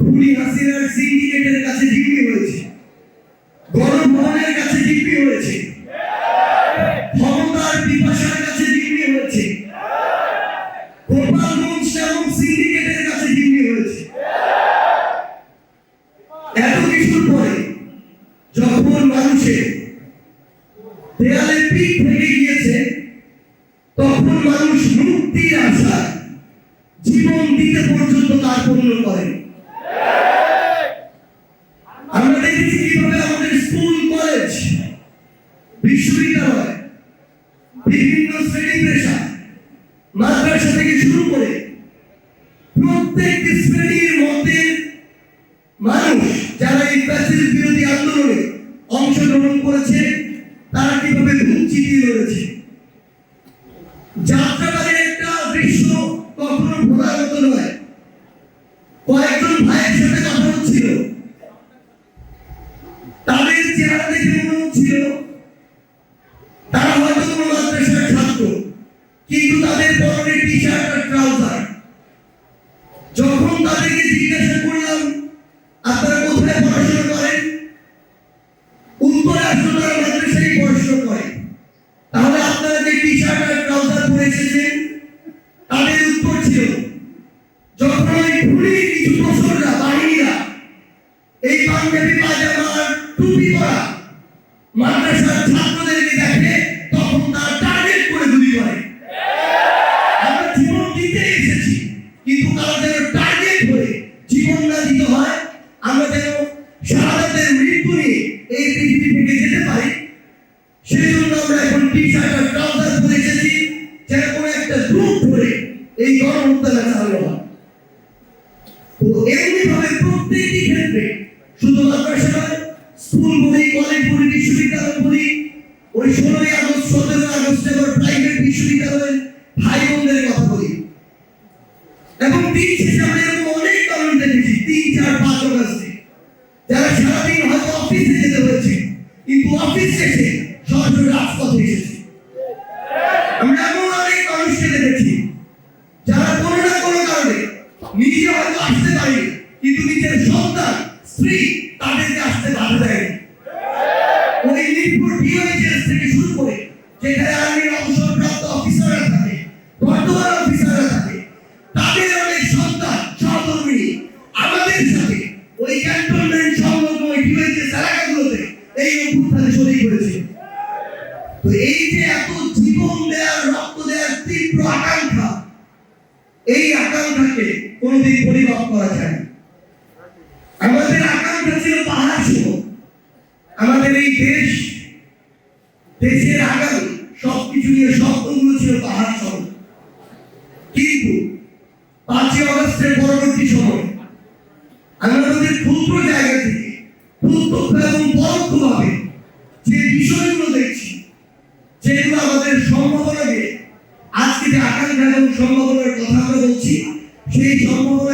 খুনি হাসিনার সিন্ডিকেটের কাছে জিম্মি হয়েছে, গণভবনের কাছে জিম্মি হয়েছে, ক্ষমতার পিপাসার কাছে জিম্মি হয়েছে, গোপালগঞ্জ শ্যামক সিন্ডিকেটের কাছে জিম্মি হয়েছে। এত কিছুর পরে যখন মানুষের দেয়ালে পিঠ থেকে গিয়েছে, তখন মানুষ মুক্তির আশায় জীবন দিতে পর্যন্ত কার্পণ্য করে। আমরা দেখেছি কিভাবে আমাদের স্কুল, কলেজ, বিশ্ববিদ্যালয়, বিভিন্ন শ্রেণী পেশা, মাদ্রাসা থেকে শুরু করে প্রত্যেকটি শ্রেণীর মধ্যে মানুষ যারা এই ফ্যাসিস্ট বিরোধী আন্দোলনে অংশগ্রহণ করেছে, তারা কিভাবে বুক চিতিয়ে লড়েছে। যাত্রাবাড়ির একটা দৃশ্য কখনো ভোলার মতো নয়। কয়েকজন ভাইয়ের সাথে কথা হচ্ছিল, তাদের চেহারা দেখে মনে হচ্ছিল তারা হয়তো কোনো মাদ্রাসার ছাত্র, কিন্তু তাদের পরনে টি শার্ট আর ট্রাউজার। যখন তাদেরকে জিজ্ঞাসা করলাম আপনারা কোথায় পড়াশোনা করেন, উত্তরে আসলো তারা মাদ্রাসায় পড়াশোনা করে। তাহলে আপনারা যে টি শার্ট আর ট্রাউজার পরে এসেছেন, তাদের উত্তর ছিল যখন ওই খুনি কিছু দোসররা, বাহিনীরা এই পাঞ্জাবি পায়জামা আর টুপি পরা মাদ্রাসার ছাত্রদেরকে দেখে, তখন তারা টার্গেট করে গুলি করে। আমরা জীবন দিতে এসেছি, কিন্তু তারা যেন টার্গেট হয়ে জীবন না দিতে হয়, আমরা যেন শাহাদাতের মৃত্যু নিয়ে এই পৃথিবী থেকে যেতে পারি, সেই জন্য আমরা এখন টি শার্ট আর ট্রাউজার পরে এসেছি, যেন কোনো একটা গ্রুপ ধরে এই গণহত্যা চালানো হয়। তো এমনি ভাবে প্রত্যেকটি ক্ষেত্রে, শুধু মাদ্রাসা নয়, স্কুল বলি, কলেজ বলি, বিশ্ববিদ্যালয় বলি, ওই 16ই আগস্ট, 17 আগস্ট এবার প্রাইভেট বিশ্ববিদ্যালয়ের ভাই বোনদের কথা বলি। এবং দিন শেষে আমরা এরকম অনেক কারণ দেখেছি, 3, 4, 5 আগস্টে যারা সারাদিন হয়তো অফিসে যেতে হয়েছে, কিন্তু অফিস শেষে সরাসরি রাজপথে এসেছে। আমরা এমন অনেক মানুষকে দেখেছি যারা কোনো না কোনো কারণে নিজে হয়তো আসতে পারেনি, কিন্তু নিজের সন্তান, স্ত্রী তাদেরকে আসতে বাধা দেয়নি। ওই মিরপুর ডিওএইচএস থেকে শুরু করে যেখানে আর্মির অবসরপ্রাপ্ত অফিসাররা থাকে, বর্তমান অফিসাররা থাকে, তাদের অনেক সন্তান, সহকর্মী আমাদের সাথে ওই ক্যান্টনমেন্ট সংলগ্ন ডিওএইচএস এলাকাগুলোতে এই অভ্যুত্থানে শরীক হয়েছে। তো এই যে এত জীবন দেওয়ার, রক্ত দেওয়ার তীব্র আকাঙ্ক্ষা, এই আকাঙ্ক্ষাকে কোনোদিন পরিমাপ করা যায় না। আমাদের আকাঙ্ক্ষা ছিল পাহাড় সম, আমাদের এই দেশের আগামী সবকিছু নিয়ে স্বপ্নগুলো ছিল পাহাড় সম। কিন্তু 5ই আগস্টের পরবর্তী সময় আমাদের ক্ষুদ্র জায়গা থেকে প্রত্যক্ষ এবং পরোক্ষভাবে যে বিষয়গুলো দেখছি, যেগুলো আমাদের সম্ভাবনাকে, আজকে যে আকাঙ্ক্ষা এবং সম্ভাবনার কথা আমরা বলছি, সেই সম্ভাবনা